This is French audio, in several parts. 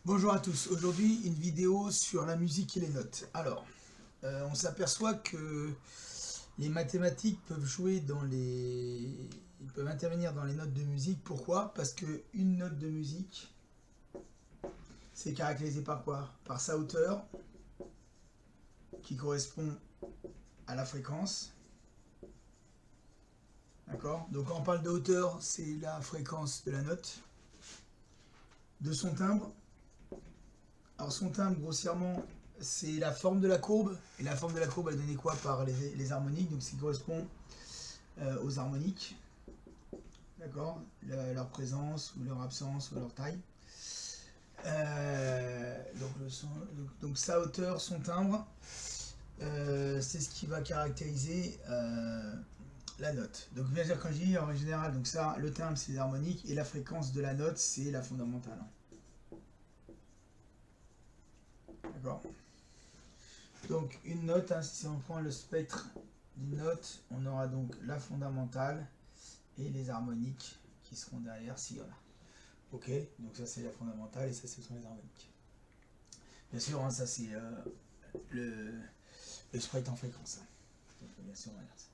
Bonjour à tous, aujourd'hui une vidéo sur la musique et les notes. Alors, on s'aperçoit que les mathématiques peuvent jouer dans les... Ils peuvent intervenir dans les notes de musique. Pourquoi? Parce que une note de musique, c'est caractérisé par quoi? Par sa hauteur, qui correspond à la fréquence. D'accord? Donc quand on parle de hauteur, c'est la fréquence de la note. De son timbre. Alors son timbre, grossièrement, c'est la forme de la courbe. Et la forme de la courbe, elle est donnée quoi? Par les harmoniques. Donc ça correspond aux harmoniques. D'accord? Leur présence, ou leur absence, ou leur taille. Donc sa hauteur, son timbre, c'est ce qui va caractériser la note. Donc bien sûr, quand je dis en général, donc ça, le timbre c'est les harmoniques et la fréquence de la note c'est la fondamentale. D'accord? Donc une note, hein, si on prend le spectre d'une note, on aura donc la fondamentale et les harmoniques qui seront derrière s'il y en a. Ok, donc ça c'est la fondamentale et ça ce sont les harmoniques. Bien sûr, hein, ça c'est le sprite en fréquence. Donc, bien sûr, on regarde ça.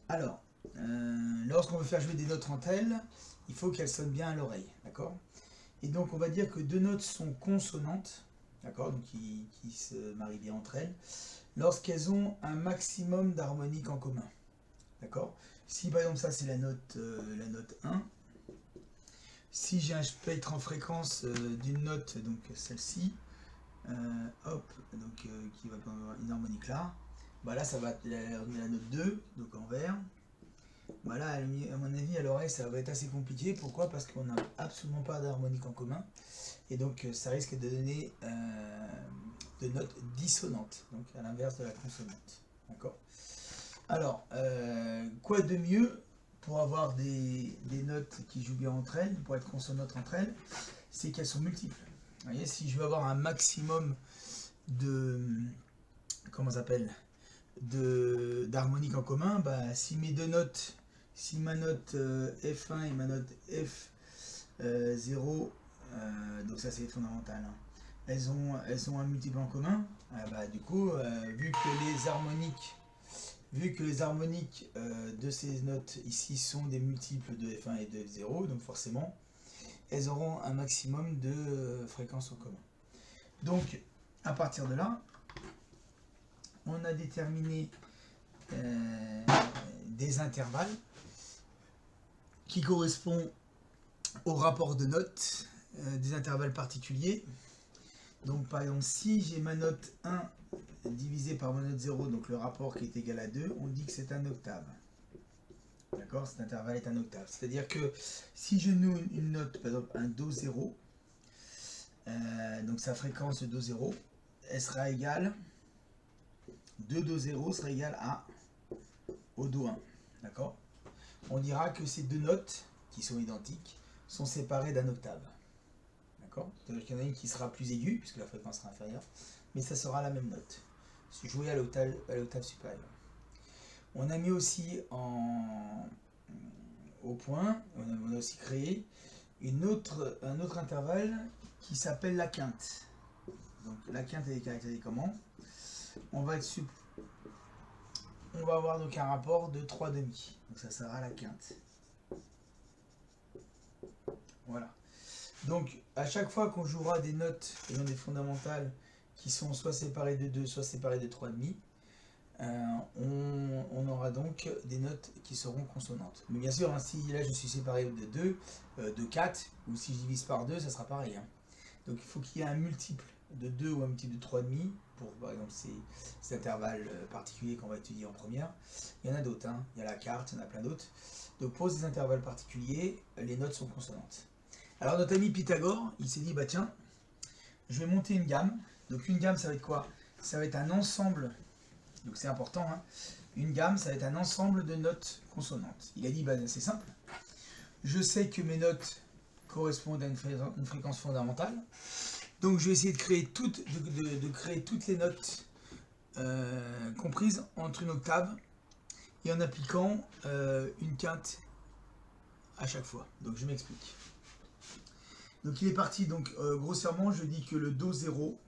Alors, lorsqu'on veut faire jouer des notes entre elles, il faut qu'elles sonnent bien à l'oreille, d'accord? Et donc on va dire que deux notes sont consonantes, d'accord, donc qui se marient bien entre elles, lorsqu'elles ont un maximum d'harmoniques en commun, d'accord? Si par exemple ça c'est la note 1, si j'ai un spectre en fréquence d'une note, donc celle-ci, hop, donc qui va avoir une harmonique là, bah là ça va être la note 2, donc en vert. Bah là, à mon avis, à l'oreille, ça va être assez compliqué. Pourquoi? Parce qu'on n'a absolument pas d'harmonique en commun. Et donc, ça risque de donner de notes dissonantes, donc à l'inverse de la consonante. D'accord? Alors, quoi de mieux pour avoir des notes qui jouent bien entre elles, pour être consonantes entre elles, c'est qu'elles sont multiples. Vous voyez, si je veux avoir un maximum de... Comment ça s'appelle? D'harmonique en commun, bah, si mes deux notes, si ma note F1 et ma note F0, donc ça c'est fondamental, hein, elles ont un multiple en commun, bah, du coup, vu que les harmoniques de ces notes ici sont des multiples de F1 et de F0, donc forcément, elles auront un maximum de fréquences en commun. Donc, à partir de là, on a déterminé des intervalles qui correspondent au rapport de notes, des intervalles particuliers. Donc par exemple, si j'ai ma note 1 divisée par ma note 0, donc le rapport qui est égal à 2, on dit que c'est un octave. D'accord? Cet intervalle est un octave. C'est-à-dire que si je noue une note, par exemple un Do 0, donc sa fréquence de Do 0, elle sera égale, 2 Do 0 sera égal à au Do 1. D'accord? On dira que ces deux notes, qui sont identiques, sont séparées d'un octave. D'accord? C'est-à-dire qu'il y en a une qui sera plus aiguë, puisque la fréquence sera inférieure, mais ça sera la même note, jouée à l'octave supérieure. On a mis aussi au point, on a aussi créé un autre intervalle qui s'appelle la quinte. Donc la quinte est caractérisée comment? On va avoir donc un rapport de 3 demi. Donc ça sera la quinte. Voilà. Donc à chaque fois qu'on jouera des notes ayant des fondamentales qui sont soit séparées de 2, soit séparées de 3,5, on aura donc des notes qui seront consonantes. Mais bien sûr, hein, si là je suis séparé de 2, de 4, ou si je divise par 2, ça sera pareil. Hein. Donc il faut qu'il y ait un multiple de 2 ou un multiple de 3,5 pour par exemple ces intervalles particuliers qu'on va étudier en première. Il y en a d'autres, hein. Il y a la carte, il y en a plein d'autres. Donc pour ces intervalles particuliers, les notes sont consonantes. Alors notre ami Pythagore, il s'est dit, bah tiens, je vais monter une gamme. Donc une gamme, ça va être quoi? Ça va être un ensemble, donc c'est important, hein. Une gamme, ça va être un ensemble de notes consonantes. Il a dit, bah c'est simple, je sais que mes notes correspondent à une fréquence fondamentale, donc je vais essayer de créer toutes les notes comprises entre une octave et en appliquant une quinte à chaque fois. Donc je m'explique. Donc il est parti, donc grossièrement, je dis que le Do 0,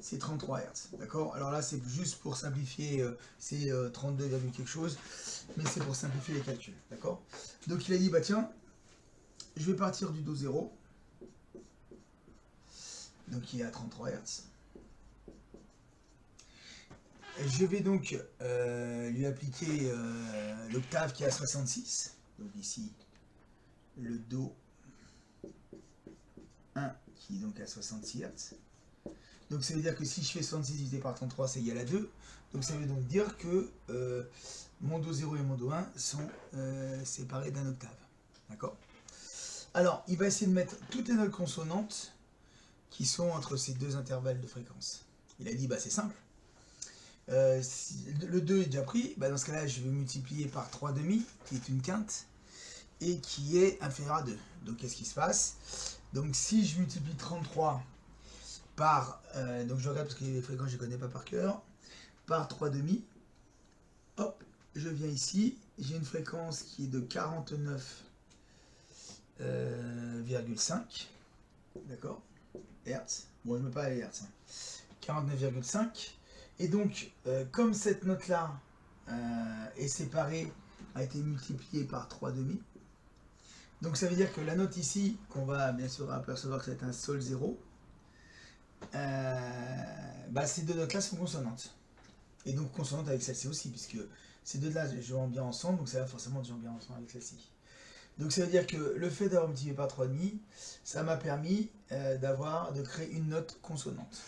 c'est 33 Hz. D'accord? Alors là, c'est juste pour simplifier, c'est 32, quelque chose, mais c'est pour simplifier les calculs. D'accord? Donc il a dit, bah tiens, je vais partir du Do 0. Donc il est à 33 Hz. Je vais donc lui appliquer l'octave qui est à 66. Donc ici, le Do 1 qui est donc à 66 Hz. Donc ça veut dire que si je fais 66 divisé par 33, c'est égal à 2. Donc ça veut donc dire que mon Do 0 et mon Do 1 sont séparés d'un octave. D'accord? Alors, il va essayer de mettre toutes les notes consonantes qui sont entre ces deux intervalles de fréquence. Il a dit, bah c'est simple. Si le 2 est déjà pris, bah dans ce cas-là, je vais multiplier par 3,5, qui est une quinte, et qui est inférieur à 2. Donc qu'est-ce qui se passe? Donc si je multiplie 33 par, donc je regarde parce que les fréquences je ne connais pas par cœur, par 3,5, hop, je viens ici, j'ai une fréquence qui est de 49,5, d'accord, Hertz, bon je ne mets pas les Hertz, 49,5, et donc comme cette note-là est séparée, a été multipliée par 3,5, donc ça veut dire que la note ici, qu'on va bien sûr apercevoir que c'est un Sol 0, bah ces deux notes-là sont consonantes. Et donc consonantes avec celle-ci aussi, puisque ces deux-là jouent bien ensemble, donc ça va forcément jouer bien ensemble avec celle-ci. Donc ça veut dire que le fait d'avoir multiplié par 3,5, ça m'a permis de créer une note consonante.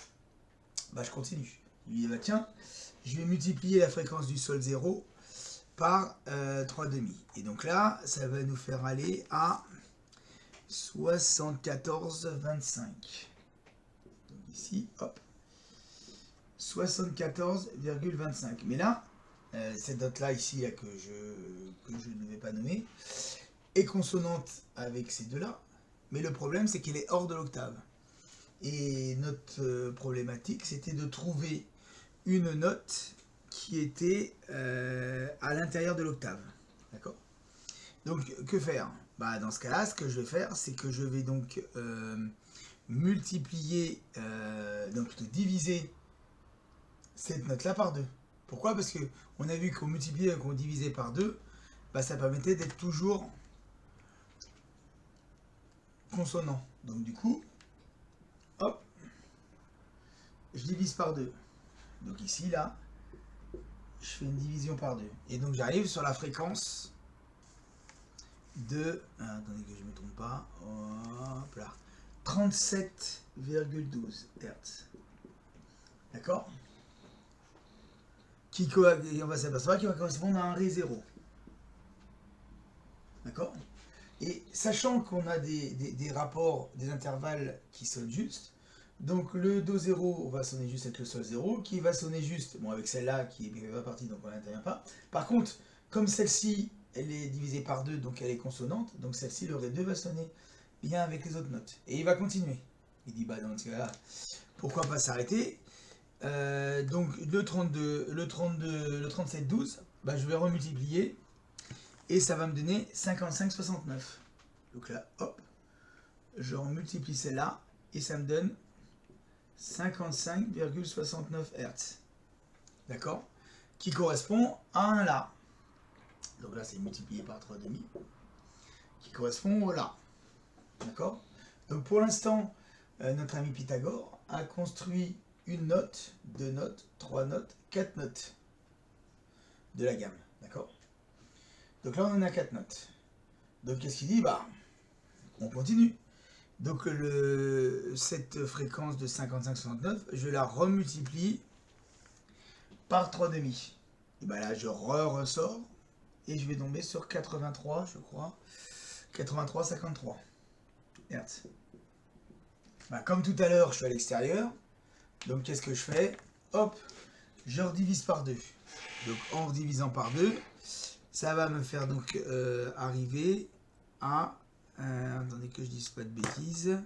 Bah je continue. Je lui dis, bah tiens, je vais multiplier la fréquence du Sol 0 par 3,5. Et donc là, ça va nous faire aller à 74,25. Donc ici, hop, 74,25. Mais là, cette note-là ici là, que je ne vais pas nommer, est consonante avec ces deux-là. Mais le problème, c'est qu'elle est hors de l'octave. Et notre problématique, c'était de trouver une note qui était à l'intérieur de l'octave. D'accord? Donc, que faire? Bah, dans ce cas-là, ce que je vais faire, c'est que je vais donc multiplier, donc plutôt diviser cette note-là par 2. Pourquoi? Parce qu'on a vu qu'on multipliait et qu'on divisait par 2, bah, ça permettait d'être toujours consonant. Donc du coup, hop, je divise par 2. Donc ici, là, je fais une division par 2. Et donc j'arrive sur la fréquence de... attendez que je ne me trompe pas. Hop là. 37,12 Hz. D'accord? Et on va s'apercevoir qu'il va correspondre à un Ré 0. D'accord? Et sachant qu'on a des rapports, des intervalles qui sonnent juste, donc le Do 0 va sonner juste avec le Sol 0, qui va sonner juste, bon avec celle-là qui n'est pas partie, donc on n'intervient pas. Par contre, comme celle-ci, elle est divisée par 2, donc elle est consonante, donc celle-ci, le Ré 2 va sonner bien avec les autres notes. Et il va continuer. Il dit, bah dans ce cas-là, pourquoi pas s'arrêter? Donc le 37,12, bah, je vais remultiplier, et ça va me donner 55,69. Donc là, hop, je multiplie celle-là, et ça me donne 55,69 Hz. D'accord? Qui correspond à un La. Donc là, c'est multiplié par 3,5. Qui correspond au La. D'accord? Donc pour l'instant, notre ami Pythagore a construit une note, deux notes, trois notes, quatre notes de la gamme. D'accord? Donc là, on en a 4 notes. Donc qu'est-ce qu'il dit? Bah, on continue. Donc cette fréquence de 55,69, je la remultiplie par 3,5. Et bien là, je ressors et je vais tomber sur 83, je crois. 83,53 Hz. Ben, comme tout à l'heure, je suis à l'extérieur. Donc qu'est-ce que je fais? Hop, je redivise par 2. Donc en redivisant par 2, ça va me faire donc arriver à... attendez que je dise pas de bêtises.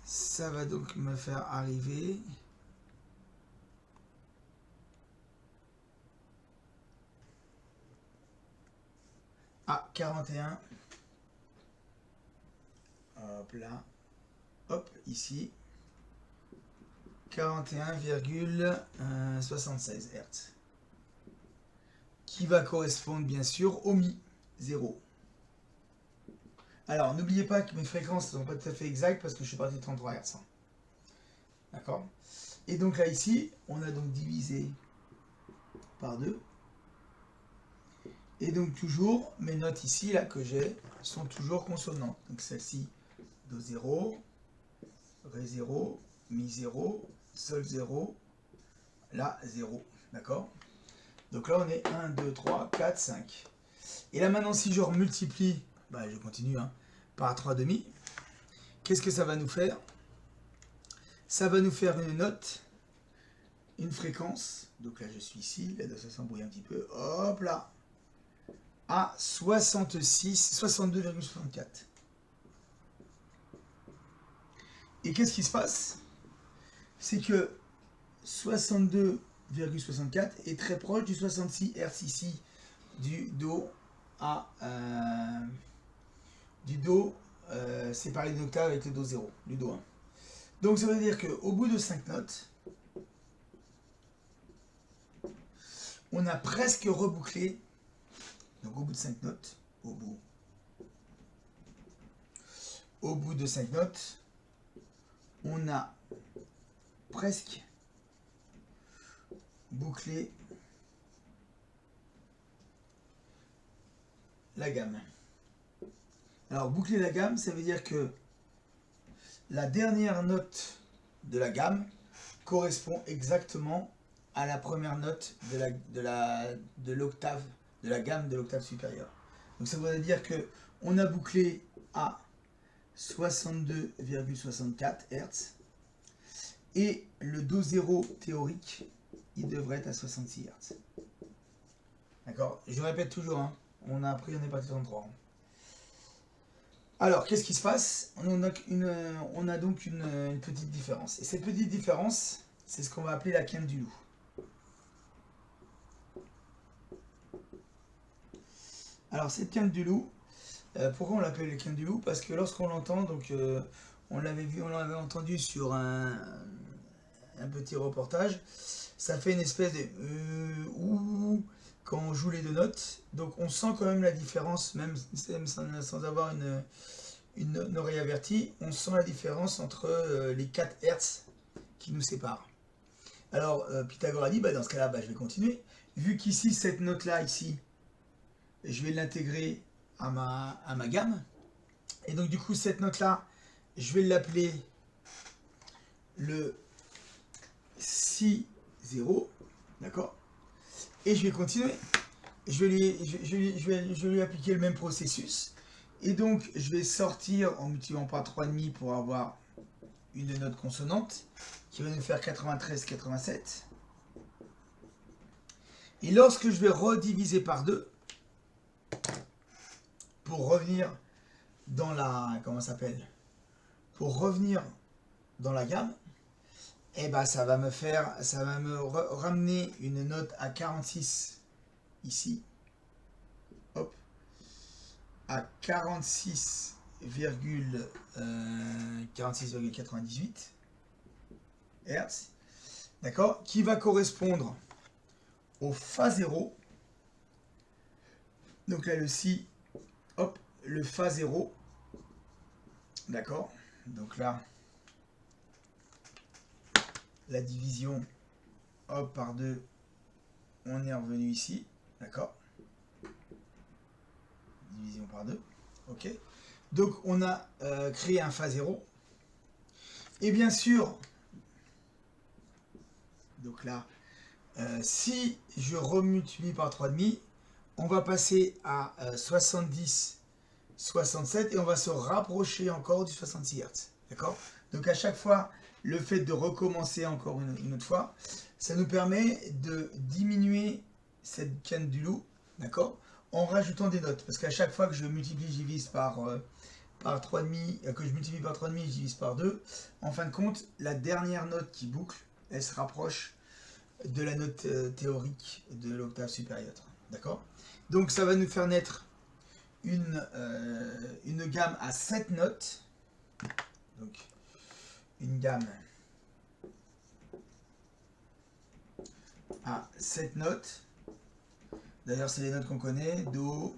Ça va donc me faire arriver à 41,25. hop là, hop, ici, 41,76 Hz, qui va correspondre bien sûr au Mi 0. Alors, n'oubliez pas que mes fréquences ne sont pas tout à fait exactes parce que je suis parti de 33 Hz. D'accord? Et donc là, ici, on a donc divisé par 2. Et donc toujours, mes notes ici, là, que j'ai, sont toujours consonantes. Donc celle-ci, Do 0, Ré 0, Mi 0, Sol 0, La 0. D'accord? Donc là, on est 1, 2, 3, 4, 5. Et là, maintenant, si je multiplie, bah, je continue, hein, par 3/2, qu'est-ce que ça va nous faire? Ça va nous faire une note, une fréquence. Donc là, je suis ici, là, ça s'embrouille un petit peu. Hop là, à 62,64. Et qu'est-ce qui se passe? C'est que 62,64 est très proche du 66 Hz ici, du Do à du Do séparé d'une octave avec le Do 0, du Do 1. Donc ça veut dire qu'au bout de 5 notes, on a presque rebouclé. Donc au bout de 5 notes, au bout de 5 notes, on a presque bouclé la gamme. Alors boucler la gamme, ça veut dire que la dernière note de la gamme correspond exactement à la première note de l'octave, de la gamme de l'octave supérieure. Donc ça veut dire que on a bouclé à 62,64 Hz et le Do 0 théorique, il devrait être à 66 Hz. D'accord? Je répète toujours, hein, on a appris, on est parti sur 3. Alors, qu'est-ce qui se passe? On a donc une petite différence. Et cette petite différence, c'est ce qu'on va appeler la quinte du loup. Alors, cette quinte du loup, pourquoi on l'appelle la quinte du loup? Parce que lorsqu'on l'entend, donc on l'avait entendu sur un petit reportage, ça fait une espèce de ouh quand on joue les deux notes. Donc on sent quand même la différence, même sans avoir une oreille avertie, on sent la différence entre les 4 Hz qui nous séparent. Alors Pythagore a dit, bah, dans ce cas-là, bah, je vais continuer. Vu qu'ici, cette note-là, ici, je vais l'intégrer à ma gamme. Et donc du coup, cette note-là, je vais l'appeler le Si 0, d'accord? Et je vais continuer. Je vais lui appliquer le même processus. Et donc, je vais sortir en multipliant par 3,5 pour avoir une note consonante qui va nous faire 93,87. Et lorsque je vais rediviser par 2, pour revenir dans la... Comment ça s'appelle? Pour revenir dans la gamme, et ben ça va me ramener une note à 46 ici, hop, à 46,98 Hz, d'accord, qui va correspondre au Fa 0. Donc là le Si, hop, le Fa 0, d'accord, donc là la division, hop, par 2, on est revenu ici, d'accord, division par 2, ok. Donc on a créé un Fa 0, et bien sûr, donc là, si je remultiplie par 3,5, on va passer à 70, 67, et on va se rapprocher encore du 66 Hz, d'accord. Donc à chaque fois, le fait de recommencer encore une autre fois, ça nous permet de diminuer cette quinte du loup, d'accord, en rajoutant des notes. Parce qu'à chaque fois que je multiplie, je divise par 3,5, que je multiplie par 3,5, je divise par 2, en fin de compte, la dernière note qui boucle, elle se rapproche de la note théorique de l'octave supérieure, d'accord. Donc ça va nous faire naître une gamme à 7 notes, Donc une gamme à 7 notes. D'ailleurs, c'est les notes qu'on connaît. Do.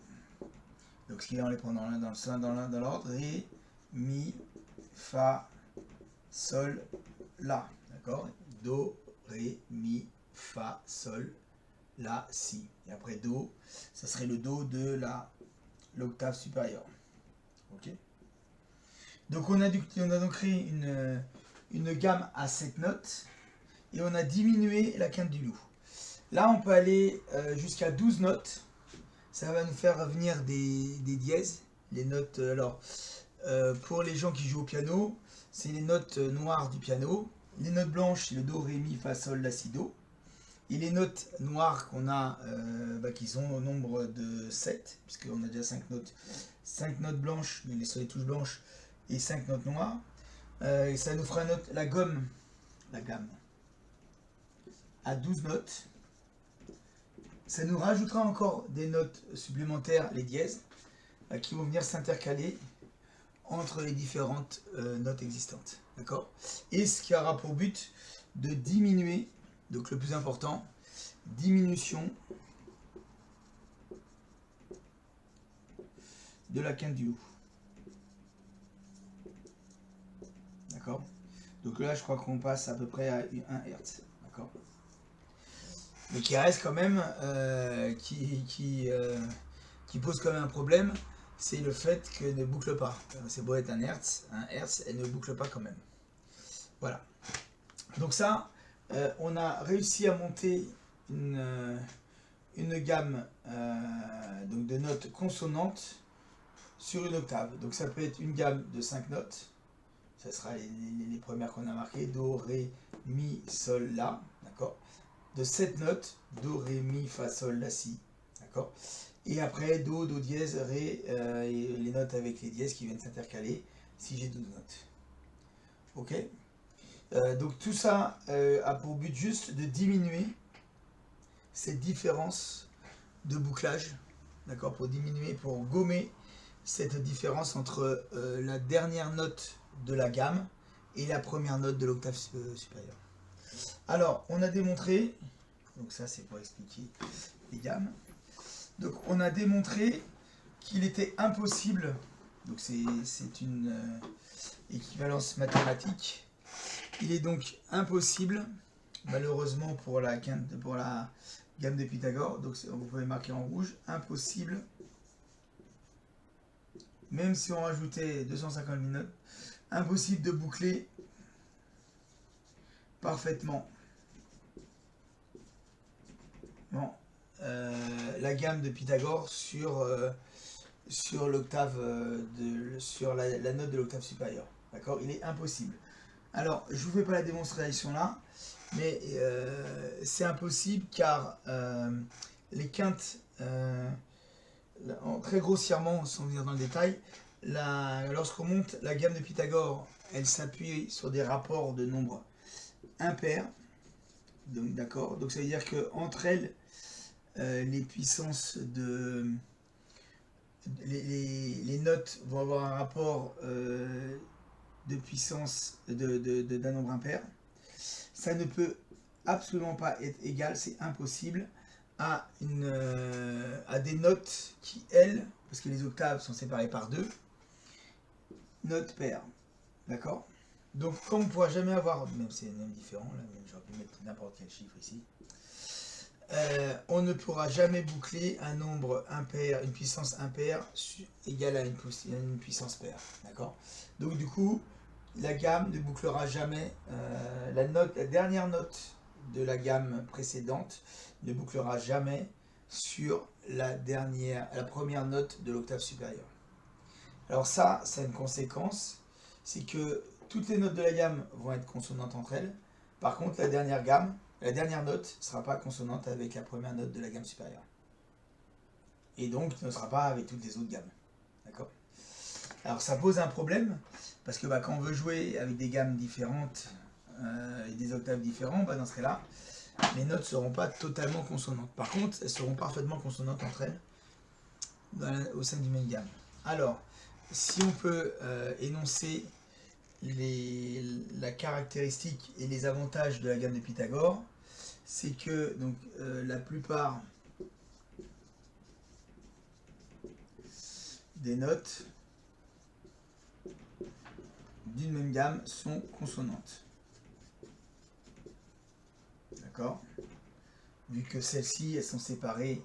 Donc, ce qui est, on les prend dans l'ordre. Ré, mi, fa, sol, la. D'accord? Do, ré, mi, fa, sol, la, si. Et après do, ça serait le do de l'octave supérieure. Ok? Donc, on a donc créé une gamme à 7 notes et on a diminué la quinte du loup. Là, on peut aller jusqu'à 12 notes. Ça va nous faire venir des dièses. Les notes, alors, pour les gens qui jouent au piano, c'est les notes noires du piano. Les notes blanches, c'est le do, ré, mi, fa, sol, la, si, do. Et les notes noires qu'on a, qui sont au nombre de 7, puisqu'on a déjà 5 notes. 5 notes blanches, mais sur les touches blanches, et 5 notes noires. Et ça nous fera la gamme à 12 notes. Ça nous rajoutera encore des notes supplémentaires, les dièses, qui vont venir s'intercaler entre les différentes notes existantes. D'accord? Et ce qui aura pour but de diminuer, donc le plus important, diminution de la quinte du loup. D'accord? Donc là, je crois qu'on passe à peu près à 1 Hz. D'accord? Mais qui reste quand même, qui pose quand même un problème, c'est le fait qu'elle ne boucle pas. C'est beau être un Hertz, elle ne boucle pas quand même. Voilà. Donc ça, on a réussi à monter une gamme donc de notes consonantes sur une octave. Donc ça peut être une gamme de 5 notes. Ça sera les premières qu'on a marquées. Do, ré, mi, sol, la. D'accord? De 7 notes, do, ré, mi, fa, sol, la, si, d'accord? Et après, do, do dièse, ré, et les notes avec les dièses qui viennent s'intercaler, si j'ai 12 notes. Ok? Donc tout ça a pour but juste de diminuer cette différence de bouclage, d'accord? Pour diminuer, pour gommer cette différence entre la dernière note de la gamme et la première note de l'octave supérieure. Alors, on a démontré, donc ça c'est pour expliquer les gammes, donc on a démontré qu'il était impossible, donc c'est une équivalence mathématique, il est donc impossible, malheureusement pour la gamme de Pythagore, donc vous pouvez marquer en rouge, impossible, même si on rajoutait 250 minutes, impossible de boucler parfaitement la gamme de Pythagore sur l'octave sur la note de l'octave supérieure. D'accord? Il est impossible. Alors, je ne vous fais pas la démonstration là, mais c'est impossible car les quintes, très grossièrement, sans venir dans le détail, lorsqu'on monte la gamme de Pythagore, elle s'appuie sur des rapports de nombres impairs. Donc, d'accord. Donc, ça veut dire que entre elles, les puissances les notes vont avoir un rapport de puissance d'un nombre impair. Ça ne peut absolument pas être égal, c'est impossible, à des notes qui, elles, parce que les octaves sont séparées par 2, notes paires. D'accord? Donc, comme on ne pourra jamais avoir, même c'est même différent, là, même j'aurais pu mettre n'importe quel chiffre ici, on ne pourra jamais boucler un nombre impair, une puissance impaire égale à une puissance paire. D'accord? Donc du coup, la gamme ne bouclera jamais, la dernière note de la gamme précédente ne bouclera jamais sur la première note de l'octave supérieure. Alors ça a une conséquence, c'est que toutes les notes de la gamme vont être consonantes entre elles. Par contre, la dernière note ne sera pas consonante avec la première note de la gamme supérieure. Et donc ne sera pas avec toutes les autres gammes. D'accord? Alors ça pose un problème, parce que quand on veut jouer avec des gammes différentes et des octaves différents, dans ce cas-là, les notes ne seront pas totalement consonantes. Par contre, elles seront parfaitement consonantes entre elles au sein d'une même gamme. Alors, si on peut énoncer la caractéristique et les avantages de la gamme de Pythagore, c'est que donc, la plupart des notes d'une même gamme sont consonantes. D'accord? Vu que celles-ci, elles sont séparées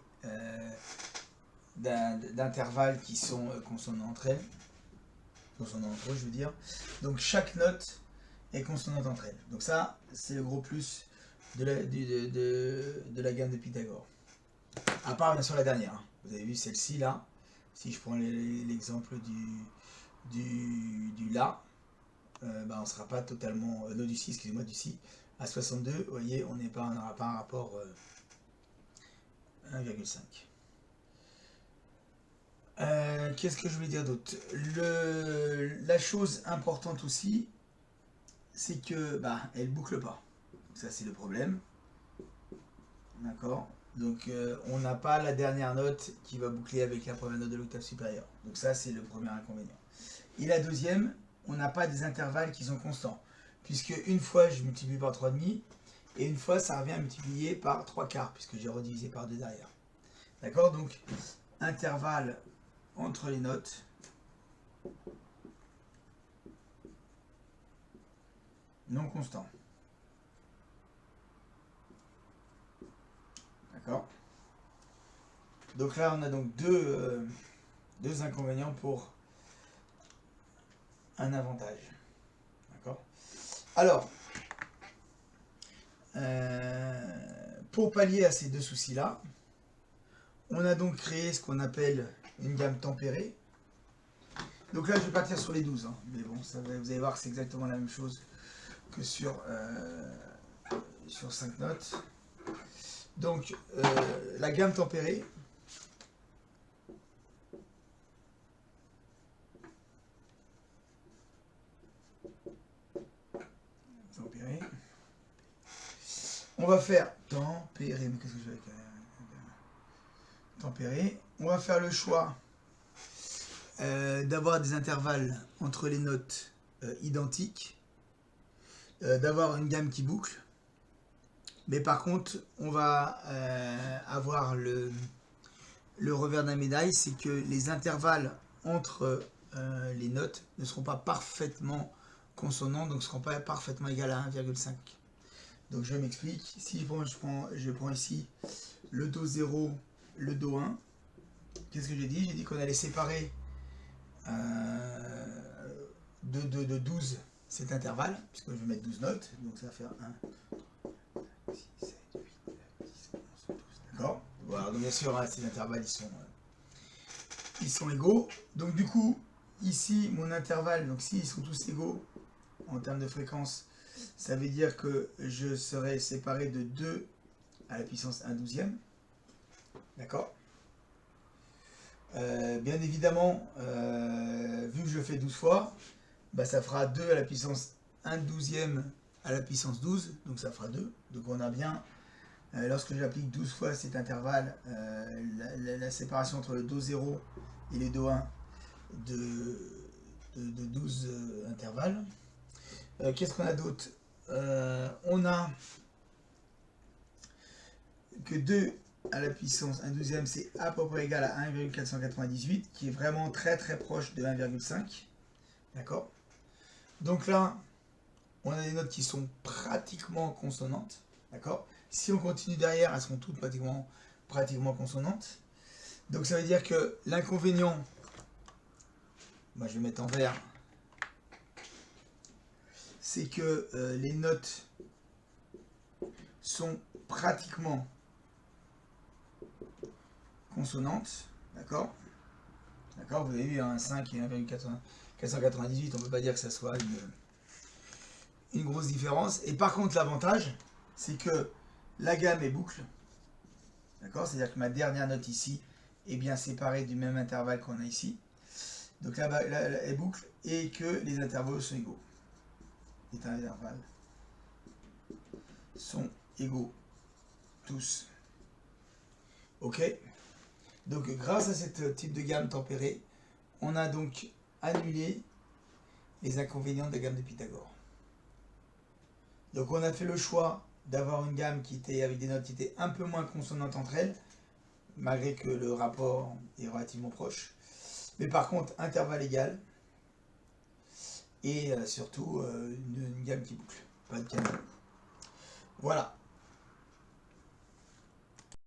d'intervalles qui sont consonants entre elles. Consonants entre eux, je veux dire. Donc chaque note est consonante entre elles. Donc ça, c'est le gros plus de la gamme de Pythagore. À part bien sûr la dernière. Hein. Vous avez vu celle-ci là. Si je prends l'exemple du La, on ne sera pas totalement. Non, du Si, excusez-moi, du Si. À 62, vous voyez, on n'aura pas un rapport 1,5. Qu'est-ce que je voulais dire d'autre? La chose importante aussi, c'est que elle boucle pas. Ça c'est le problème. D'accord? Donc on n'a pas la dernière note qui va boucler avec la première note de l'octave supérieure. Donc ça c'est le premier inconvénient. Et la deuxième, on n'a pas des intervalles qui sont constants. Puisque une fois je multiplie par 3,5 et une fois ça revient à multiplier par 3/4 puisque j'ai redivisé par 2 derrière. D'accord? Donc intervalle entre les notes non constants. D'accord? Donc là, on a donc deux inconvénients pour un avantage. D'accord? Alors, pour pallier à ces deux soucis-là, on a donc créé ce qu'on appelle une gamme tempérée. Donc là, je vais partir sur les 12. Hein. Mais bon, vous allez voir que c'est exactement la même chose que sur 5 notes. Donc, la gamme tempérée, on va faire tempérer. Mais qu'est-ce que je vais tempérer? On va faire le choix d'avoir des intervalles entre les notes identiques, d'avoir une gamme qui boucle. Mais par contre, on va avoir le revers de la médaille, c'est que les intervalles entre les notes ne seront pas parfaitement consonants, donc ne seront pas parfaitement égales à 1,5. Donc je m'explique. Si je prends ici le Do 0, le Do 1, qu'est-ce que j'ai dit? J'ai dit qu'on allait séparer de 12 cet intervalle, puisque je vais mettre 12 notes, donc ça va faire 1, 6, 7, 8, 9, 10, 11, 12. D'accord? Voilà, donc bien sûr, hein, ces intervalles, ils sont égaux. Donc du coup, ici, mon intervalle, donc s'ils sont tous égaux en termes de fréquence, ça veut dire que je serai séparé de 2 à la puissance 1/12. D'accord? Bien évidemment, vu que je le fais 12 fois, ça fera 2 à la puissance 1/12 à la puissance 12, donc ça fera 2. Donc on a bien, lorsque j'applique 12 fois cet intervalle, la séparation entre le Do 0 et le Do 1 de 12 intervalles. Qu'est-ce qu'on a d'autre? On a que 2 à la puissance 1/12, c'est à peu près égal à 1,498, qui est vraiment très très proche de 1,5. D'accord? Donc là, on a des notes qui sont pratiquement consonantes. D'accord? Si on continue derrière, elles seront toutes pratiquement consonantes. Donc ça veut dire que l'inconvénient, moi je vais mettre en vert, c'est que les notes sont pratiquement consonantes. D'accord? D'accord? Vous avez vu un 5 et 1,498, on ne peut pas dire que ça soit une grosse différence. Et par contre, l'avantage, c'est que la gamme est boucle. D'accord? C'est-à-dire que ma dernière note ici est bien séparée du même intervalle qu'on a ici. Donc là, elle est boucle et que les intervalles sont égaux. Les intervalles sont égaux. Tous. Ok? Donc grâce à ce type de gamme tempérée, on a donc annulé les inconvénients de la gamme de Pythagore. Donc on a fait le choix d'avoir une gamme qui était avec des notes qui étaient un peu moins consonantes entre elles, malgré que le rapport est relativement proche. Mais par contre, intervalle égal, et surtout une gamme qui boucle, pas de gamme. Voilà.